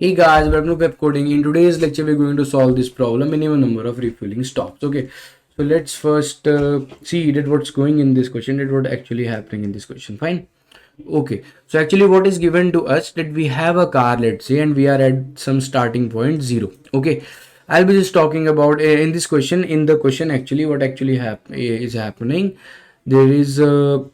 Hey guys, welcome to Pepcoding. In today's lecture, we're going to solve this problem: minimum number of refueling stops. Okay, so let's first see that what's going in this question, that what actually happening in this question. Fine. Okay, so actually, what is given to us that we have a car, let's say, and we are at some starting point 0. Okay, I'll be just talking about in this question. In the question, actually, what actually is happening? There is a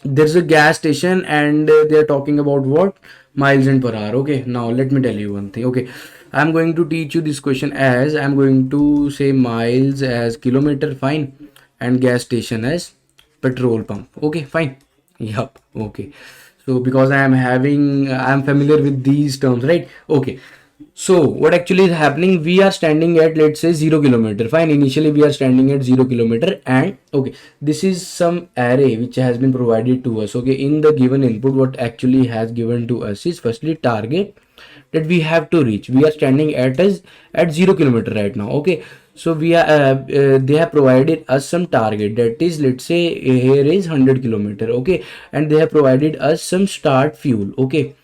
there's a gas station and they are talking about what miles and per hour. Okay, now let me tell you one thing. Okay, I'm going to teach you this question as I'm going to say miles as kilometer, fine, and gas station as petrol pump. Okay, fine. Yup. Okay, so because I'm familiar with these terms, right? Okay, so what actually is happening, we are standing at, let's say, 0 kilometer, fine. Initially we are standing at 0 kilometer, and okay, this is some array which has been provided to us. Okay, in the given input, what actually has given to us is firstly target that we have to reach. We are standing at 0 kilometer right now. Okay, so we are they have provided us some target, that is, let's say, here is 100 kilometer. Okay, and they have provided us some start fuel. Okay,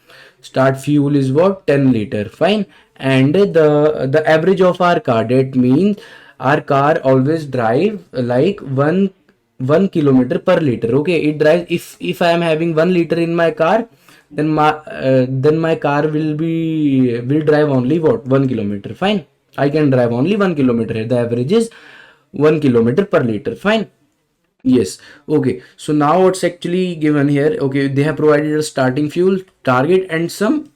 start fuel is what, 10 liter, fine. And the average of our car, that means our car always drive like 1 kilometer per liter. Okay, it drives, if I am having 1 liter in my car, then my car will drive only what, 1 kilometer, fine. I can drive only 1 kilometer. The average is 1 kilometer per liter, fine. Yes. Okay, so now what's actually given here? Okay, they have provided a starting fuel, target, and some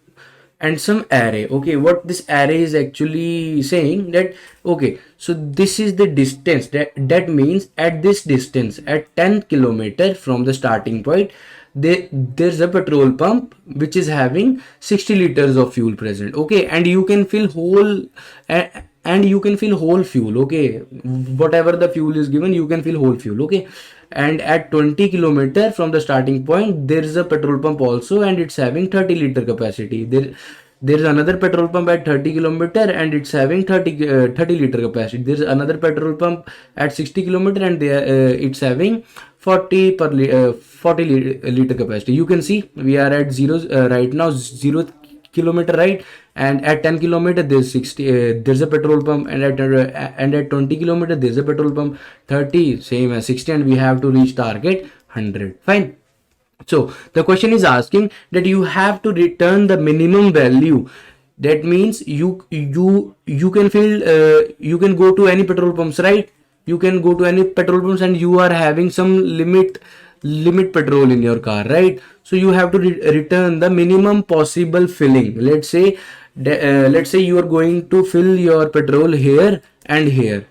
array. Okay, what this array is actually saying that, okay, so this is the distance, that means at this distance, at 10 kilometer from the starting point, there's a petrol pump which is having 60 liters of fuel present. Okay, and you can fill and you can fill whole fuel. Okay, whatever the fuel is given, you can fill whole fuel. Okay, and at 20 kilometer from the starting point, there is a petrol pump also, and it's having 30 liter capacity. There is another petrol pump at 30 kilometer and it's having 30 liter capacity. There is another petrol pump at 60 kilometer and it's having 40 liter capacity. You can see we are at zero right now, 0 kilometer, right? And at 10 kilometer there's 60, there's a petrol pump, and at 20 kilometer there's a petrol pump, 30 same as 60, and we have to reach target 100, fine. So the question is asking that you have to return the minimum value. That means you can fill you can go to any petrol pumps, right? You can go to any petrol pumps and you are having some limit petrol in your car, right? So you have to return the minimum possible filling. Let's say you are going to fill your petrol here and here.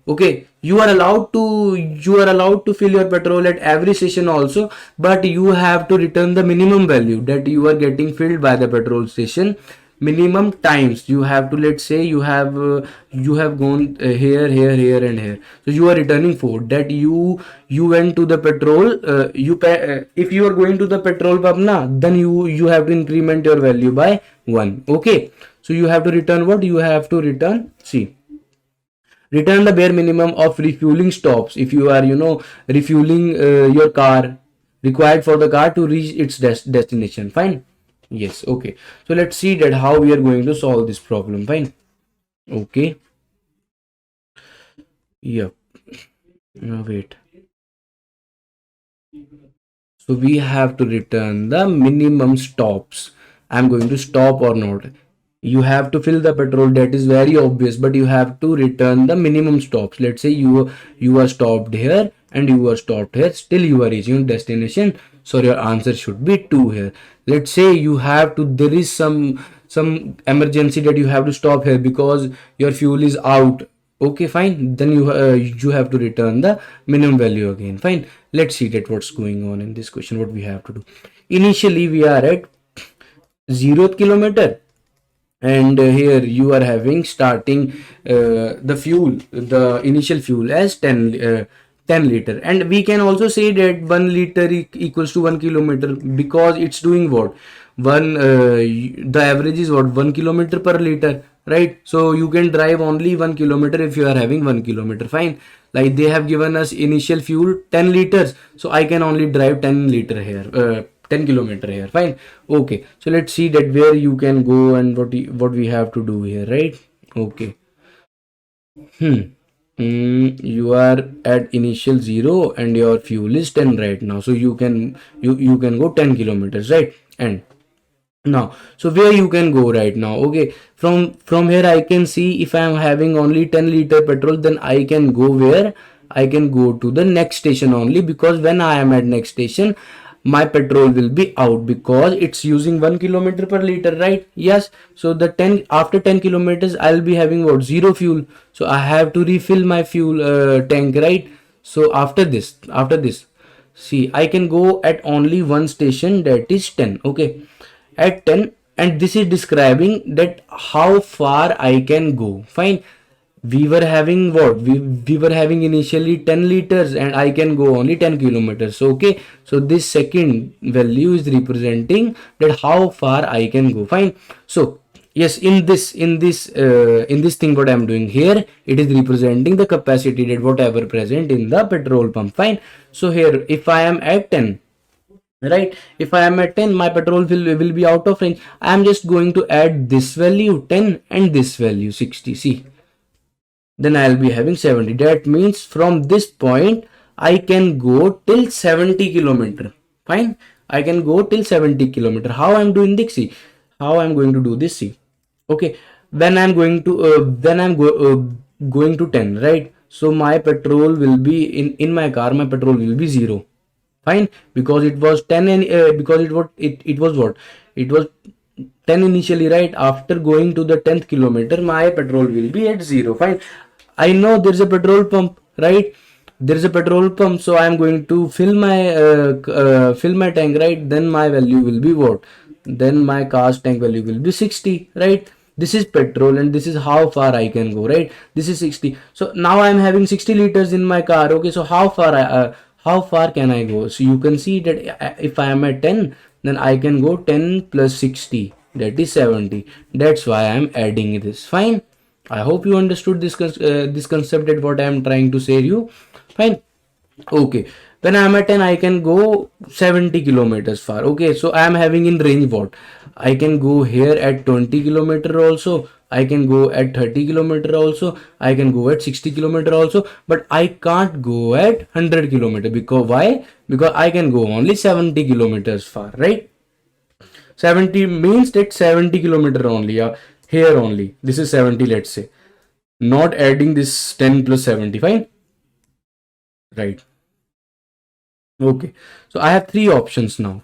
Okay, you are allowed to fill your petrol at every station also, but you have to return the minimum value that you are getting filled by the petrol station minimum times. You have to, let's say, you have gone here and here, so you are returning 4. That you went to the petrol, you pay, if you are going to the petrol pump na, then you have to increment your value by 1. Okay, so you have to return what, you have to return, see, return the bare minimum of refueling stops if you are, refueling your car, required for the car to reach its destination, fine. Yes. Okay, so let's see that how we are going to solve this problem, fine. Okay, yeah. Wait, so we have to return the minimum stops. I'm going to stop or not. You have to fill the petrol, that is very obvious, but you have to return the minimum stops. Let's say you are stopped here and you are stopped here, still you are reaching destination, so your answer should be 2 here. Let's say you have to, there is some emergency that you have to stop here because your fuel is out. Okay, fine, then you have to return the minimum value again, fine. Let's see that what's going on in this question, what we have to do. Initially we are at 0th kilometer, and here you are having starting the initial fuel as 10 liter, and we can also say that 1 liter equals to 1 kilometer, because it's doing what, the average is what, 1 kilometer per liter, right? So you can drive only 1 kilometer if you are having 1 kilometer, fine. Like they have given us initial fuel 10 liters, so I can only drive 10 liter here, 10 kilometer here. Fine. Okay, so let's see that where you can go and what we have to do here, right? Okay. You are at initial 0 and your fuel is 10 right now, so you can go 10 kilometers, right? And now, so where you can go right now? Okay, from here I can see if I am having only 10-liter petrol, then I can go where? I can go to the next station only, because when I am at next station, my petrol will be out, because it's using 1 kilometer per liter, right? Yes. So the 10 after 10 kilometers I'll be having what? Zero fuel. So I have to refill my fuel tank, right? So after this, see, I can go at only one station, that is 10. Okay, at 10, and this is describing that how far I can go. Fine. We were having what? We were having initially 10 liters and I can go only 10 kilometers. Okay, so this second value is representing that how far I can go. Fine. So yes, in this thing what I'm doing here, it is representing the capacity, that whatever present in the petrol pump. Fine. So here if I am at 10, right, if I am at 10, my petrol will be out of range. I am just going to add this value 10 and this value 60. See, then I'll be having 70. That means from this point I can go till 70 kilometer. Fine, I can go till 70 kilometer. How I'm doing this? See, how I'm going to do this? See, okay, when I'm going to going to 10, right? So my petrol will be in my car, my petrol will be 0. Fine, because it was 10, and because it was what, it was 10 initially, right? After going to the 10th kilometer, my petrol will be at 0. Fine, I know there's a petrol pump, right? There is a petrol pump, so I am going to fill my tank, right? Then my value will be what? Then my car's tank value will be 60, right? This is petrol and this is how far I can go, right? This is 60. So now I am having 60 liters in my car. Okay, so how far can I go? So you can see that if I am at 10, then I can go 10 plus 60, that is 70. That's why I am adding this. Fine. I hope you understood this concept, that what I am trying to say you. Fine. Okay, when I am at 10, I can go 70 kilometers far. Okay, so I am having in range what? I can go here at 20 kilometer also, I can go at 30 kilometer also, I can go at 60 kilometer also, but I can't go at 100 kilometer. Because why? Because I can go only 70 kilometers far, right? 70 means that 70 kilometer only. Yeah, here only, this is 70, let's say, not adding this 10 plus 70. Fine, right? Okay, so I have three options now.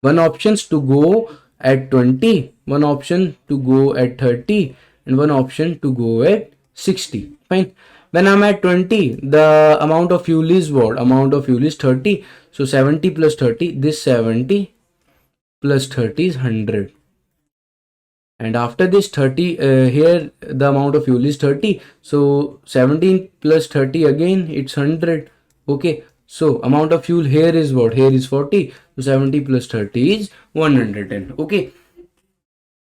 One options to go at 20, one option to go at 30, and one option to go at 60. Fine. When I'm at 20, the amount of fuel is what? Amount of fuel is 30. So 70 plus 30, this 70 plus 30 is 100. And after this 30, here the amount of fuel is 30. So 17 plus 30 again, it's 100. Okay, so amount of fuel here is what? Here is 40. So 70 plus 30 is 110. Okay.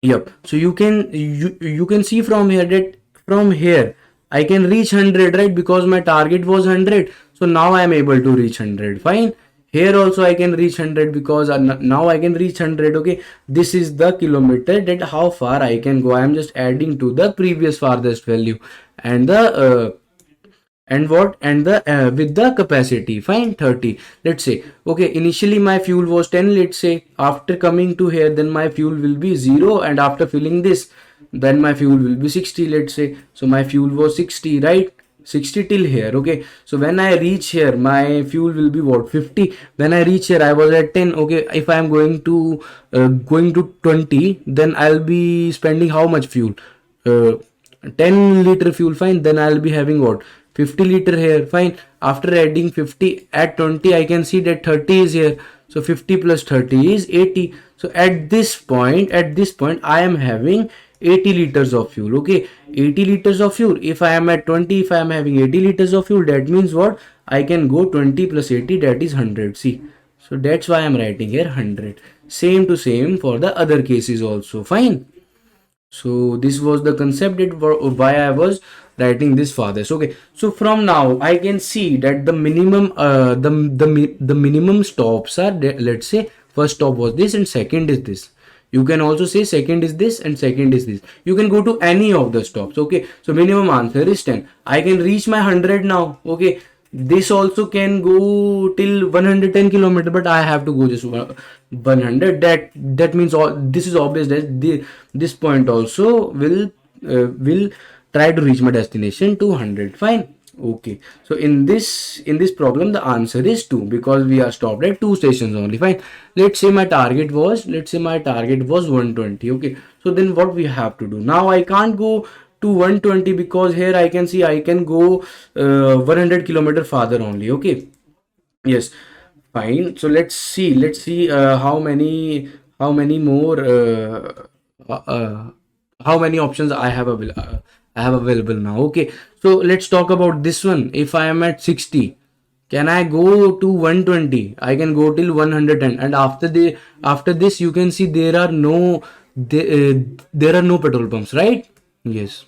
Yep. So you can see from here that from here I can reach 100, right? Because my target was 100. So now I am able to reach 100. Fine. Here also I can reach 100, because now I can reach 100. Okay. This is the kilometer, that how far I can go. I am just adding to the previous farthest value, and the with the capacity. Fine, 30, let's say. Okay, initially my fuel was 10, let's say. After coming to here, then my fuel will be 0, and after filling this, then my fuel will be 60, let's say. So my fuel was 60, right? 60 till here. Okay, so when I reach here, my fuel will be what? 50. When I reach here, I was at 10. Okay, if I am going to 20, then I'll be spending how much fuel? 10 liter fuel. Fine, then I'll be having what? 50 liter here. Fine, after adding 50 at 20, I can see that 30 is here. So 50 plus 30 is 80. So at this point I am having 80 liters of fuel. Okay, 80 liters of fuel. If I am at 20, if I am having 80 liters of fuel, that means what? I can go 20 plus 80, that is 100. See, so that's why I am writing here 100. Same to same for the other cases also. Fine. So this was the concept, that why I was writing this farthest. Okay, so from now I can see that the minimum the minimum stops are, let's say, first stop was this and second is this. You can also say second is this and second is this. You can go to any of the stops. Okay, so minimum answer is 10. I can reach my 100 now. Okay, this also can go till 110 kilometer, but I have to go just 100. That means all this is obvious that this point also will try to reach my destination 200. Fine. Okay, so in this problem the answer is 2 because we are stopped at 2 stations only. Fine. Let's say my target was 120. Okay, so then what we have to do now? I can't go to 120 because here I can see I can go 100 kilometer farther only. Okay, yes, fine. So let's see how many more how many options I have available now. Okay, so let's talk about this one. If I am at 60, can I go to 120? I can go till 110, and after this you can see there are no petrol pumps, right? Yes.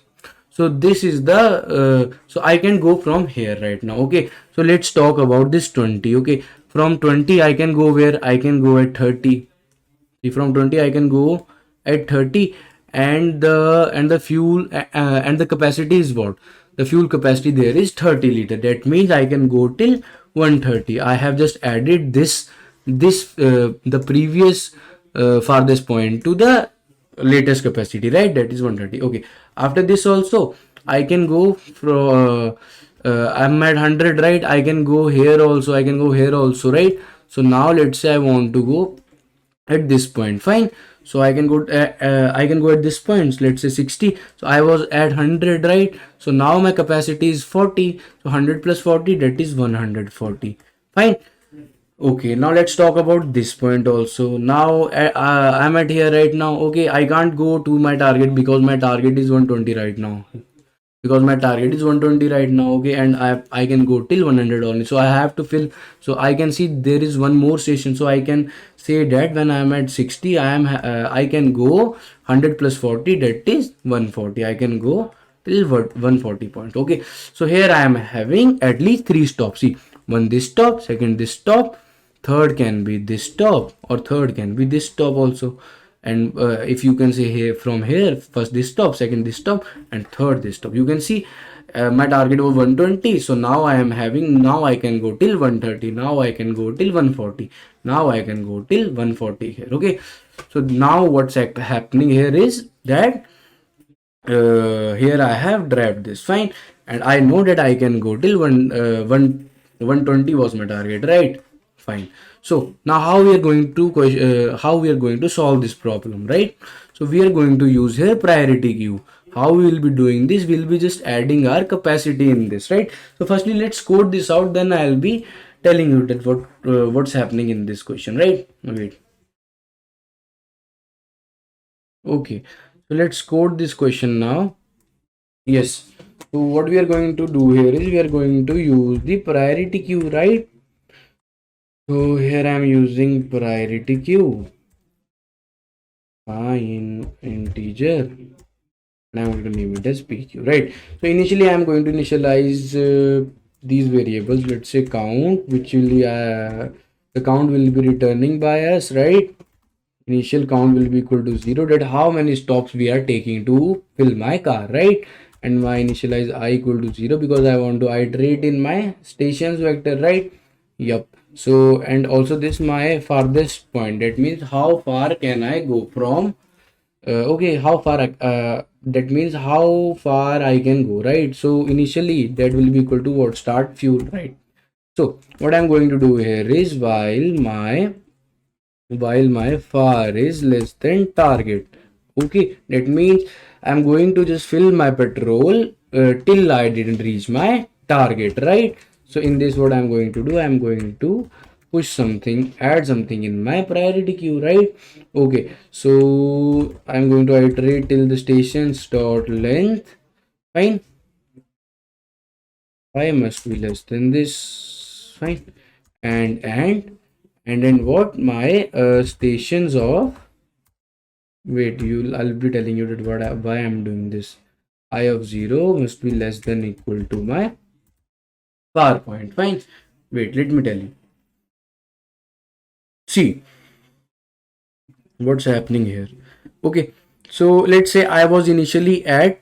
So this is the so I can go from here right now. Okay, so let's talk about this 20. Okay, from 20 I can go where? I can go at 30. See, from 20 I can go at 30, and the fuel and the capacity is what? The fuel capacity there is 30 liter. That means I can go till 130. I have just added this the previous farthest point to the latest capacity, right? That is 130. Okay, after this also I can go from I'm at 100, right? I can go here also, I can go here also, right? So now let's say I want to go at this point. Fine, so I can go at this point. So let's say 60. So I was at 100, right? So now my capacity is 40. So 100 plus 40, that is 140. Fine. Okay, now let's talk about this point also. Now I'm at here right now. Okay, I can't go to my target because my target is 120 right now. Because my target is 120 right now. Okay, and I can go till 100 only. So I have to fill. So I can see there is one more station. So I can say that when I am at 60, I can go 100 plus 40, that is 140. I can go till 140 point. Okay, so here I am having at least 3 stops. See, one this stop, second this stop, third can be this stop, or third can be this stop also. And if you can say here, from here, first this stop, second this stop, and third this stop, you can see my target was 120. So now I can go till 130. Now I can go till 140. Now I can go till 140 here. Okay, so now what's happening here is that here I have dragged this. Fine, and I know that I can go till 120 was my target, right? Fine. So now how we are going to solve this problem, right? So we are going to use here priority queue. How we will be doing this? We'll be just adding our capacity in this, right? So firstly, let's code this out. Then I'll be telling you that what's happening in this question, right? Wait. Okay. So let's code this question now. Yes. So what we are going to do here is we are going to use the priority queue, right? So here I am using priority queue in integer, and I'm going to name it as PQ, right? So initially I'm going to initialize these variables. Let's say count, which will be the count will be returning by us, right? Initial count will be equal to 0. That how many stops we are taking to fill my car, right? And my initialize I equal to 0 because I want to iterate in my stations vector, right? Yep. So and also this my farthest point. That means how far can I go from okay, how far that means how far I can go, right? So initially that will be equal to what? Start fuel, right? So what I'm going to do here is while my far is less than target, okay, that means I'm going to just fill my petrol till I didn't reach my target, right? So in this, what I'm going to do, I'm going to add something in my priority queue, right? Okay, so I'm going to iterate till the stations dot length. Fine, I must be less than this. Fine, and then what my stations of wait, I'll be telling you that why I'm doing this. I of 0 must be less than equal to my far point. Fine, wait, let me tell you. See, what's happening here. Okay, so let's say I was initially at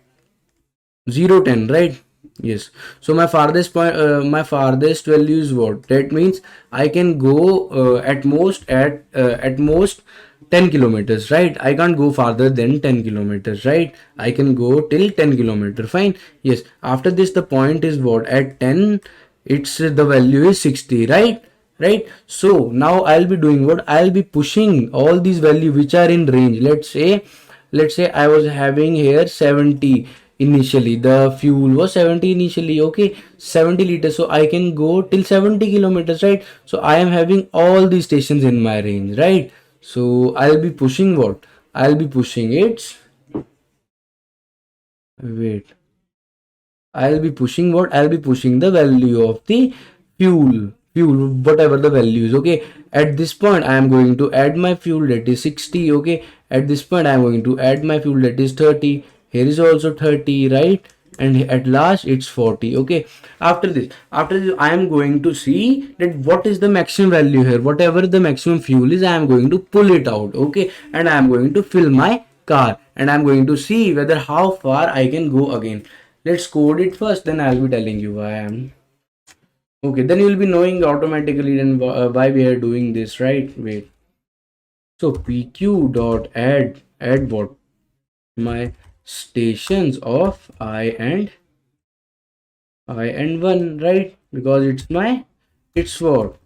0 10, right? Yes. So my farthest point, my farthest value is what? That means I can go at most 10 kilometers, right? I can't go farther than 10 kilometers, right? I can go till 10 kilometer. Fine. Yes. After this, the point is what? At 10, it's the value is 60, right? Right. So now I'll be doing what? I'll be pushing all these values which are in range. Let's say I was having here 70 initially. The fuel was 70 initially. Okay, 70 liters. So I can go till 70 kilometers, right? So I am having all these stations in my range, right? So I'll be pushing what? I'll be pushing it. Wait. I'll be pushing what? I'll be pushing the value of the fuel, whatever the value is. Okay, at this point, I am going to add my fuel, that is 60. Okay, at this point, I am going to add my fuel, that is 30. Here is also 30, right? And at last, it's 40. Okay, after this, I am going to see that what is the maximum value here. Whatever the maximum fuel is, I am going to pull it out. Okay, and I am going to fill my car, and I'm going to see whether how far I can go again. Let's code it first, then I'll be telling you why I'm. Okay, then you'll be knowing automatically then why we are doing this, right? Wait. So PQ dot add what? My stations of I and 1, right? Because it's what?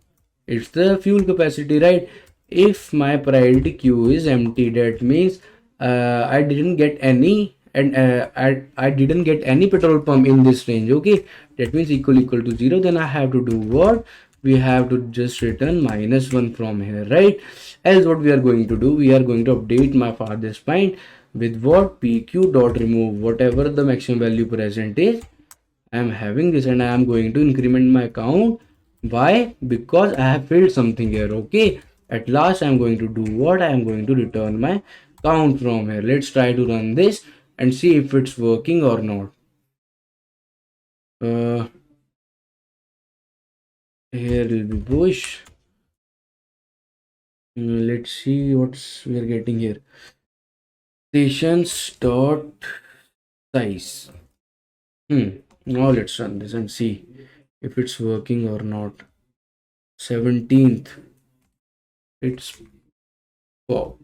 It's the fuel capacity, right? If my priority queue is empty, that means I didn't get any, and I didn't get any petrol pump in this range. Okay, that means equal to 0. Then I have to do what? We have to just return -1 from here, right? Else what we are going to do, we are going to update my farthest point with what? PQ dot remove whatever the maximum value present is. I am having this, and I am going to increment my count. Why? Because I have filled something here. Okay, at last I am going to do what? I am going to return my count from here. Let's try to run this and see if it's working or not. Here will be bush. Let's see what's we are getting here. Stations dot size. Now let's run this and see if it's working or not. 17th, it's pop.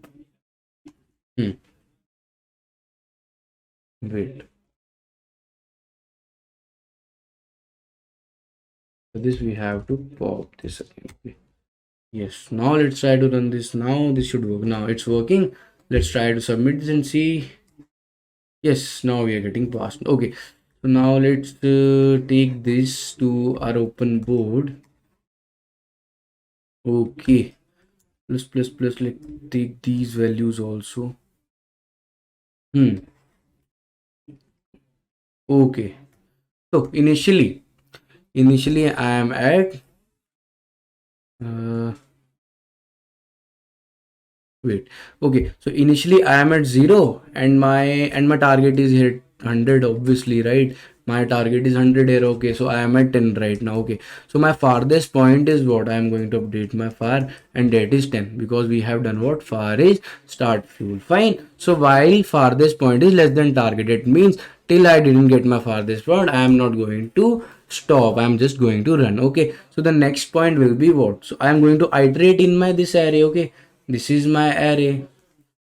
Wait. For this we have to pop this again. Okay. Yes. Now let's try to run this. Now this should work. Now it's working. Let's try to submit this and see. Yes. Now we are getting passed. Okay. So now let's take this to our open board. Okay. Plus. Let's take these values also. Okay. So initially I am at wait. Okay, so initially I am at 0, and my target is here 100, obviously, right? My target is 100 here. Okay, so I am at 10 right now. Okay, so my farthest point is what? I am going to update my far, and that is 10, because we have done what? Far is start fuel. Fine. So while farthest point is less than target, it means till I didn't get my farthest point, I am not going to stop. I am just going to run. Okay, so the next point will be what? So I am going to iterate in my this array. Okay, this is my array.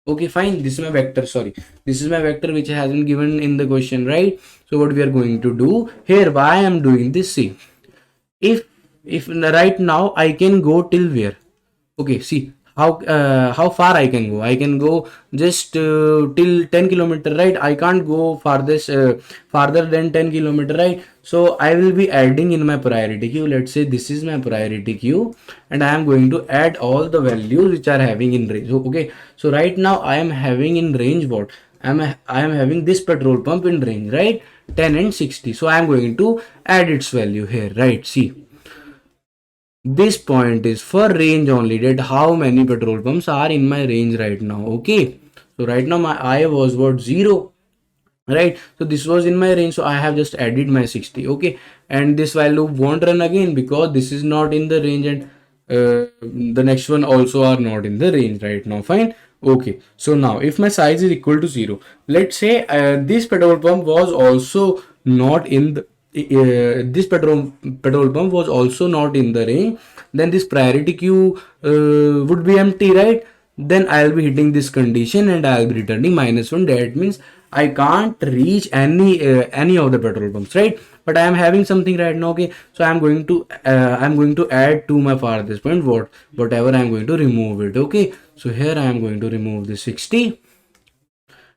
Okay, fine. This is my vector. Sorry, this is my vector which has been given in the question, right? So what we are going to do here, why I am doing this? See, if right now I can go till where? Okay, see how far I can go. I can go just till 10 kilometer, right? I can't go farther than 10 kilometer, right? So I will be adding in my priority queue. Let's say this is my priority queue, and I am going to add all the values which are having in range. Okay, so right now I am having in range what? I am having this petrol pump in range, right? 10 and 60. So I am going to add its value here, right? See, this point is for range only, that how many petrol pumps are in my range right now. Okay, so right now my I was what? 0, right? So this was in my range, so I have just added my 60. Okay, and this while loop won't run again because this is not in the range, and the next one also are not in the range right now. Fine. Okay, so now if my size is equal to 0, let's say this petrol pump was also not in the this petrol pump was also not in the range, then this priority queue would be empty, right? Then I'll be hitting this condition and I'll be returning -1. That means I can't reach any of the petrol pumps, right? But I am having something right now. Okay, so I'm going to add to my farthest point whatever I'm going to remove it. Okay, so here I am going to remove the 60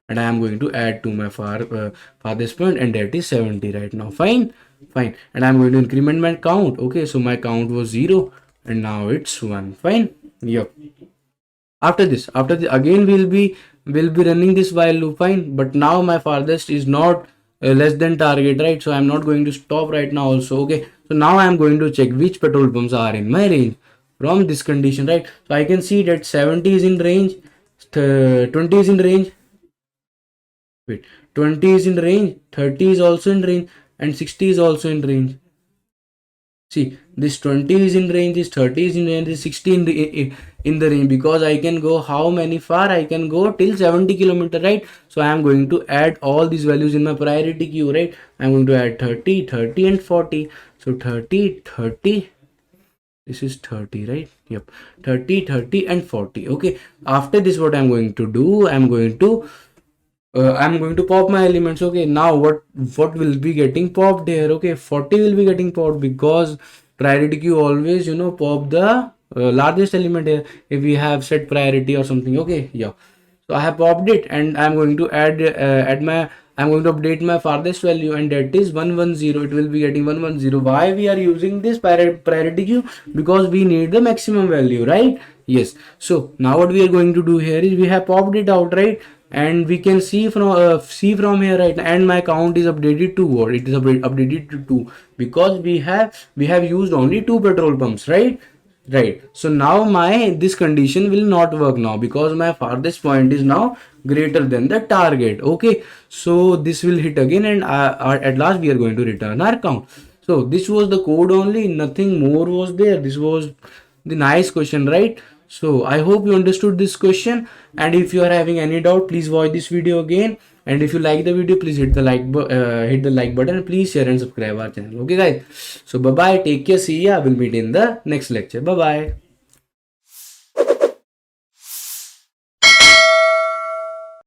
and I am going to add to my farthest point, and that is 70 right now. Fine, fine. And I'm going to increment my count. Okay, so my count was 0 and now it's 1. Fine. Yep. After this again we'll be running this while loop. Fine, but now my farthest is not less than target, right? So I'm not going to stop right now also. Okay, so now I'm going to check which petrol pumps are in my range from this condition, right? So I can see that 70 is in range, 20 is in range, wait, 20 is in range, 30 is also in range, and 60 is also in range. See, this 20 is in range, this 30 is in range, this 60 in the range, because I can go how many far? I can go till 70 kilometer, right? So I am going to add all these values in my priority queue, right? I am going to add 30, 30 and 40. So 30, 30, this is 30, right? Yep, 30, 30 and 40. Okay, after this what I'm going to do, I'm going to pop my elements. Okay, now what will be getting popped here? Okay, 40 will be getting popped because priority queue always pop the largest element here if we have set priority or something. Okay, yeah, so I have popped it and I'm going to I'm going to update my farthest value, and that is 110. It will be getting 110. Why we are using this priority queue? Because we need the maximum value, right? Yes. So now what we are going to do here is we have popped it out, right? And we can see from here, right? And my count is updated to what? It is updated to 2 because we have used only 2 petrol pumps, right? Right. So now this condition will not work now because my farthest point is now greater than the target. Okay, so this will hit again, and at last we are going to return our count. So this was the code only, nothing more was there. This was the nice question, right? So I hope you understood this question, and if you are having any doubt, please watch this video again. And if you like the video, please hit the like button, and please share and subscribe our channel. Okay guys, so bye bye, take care, see ya, we'll meet in the next lecture. Bye bye.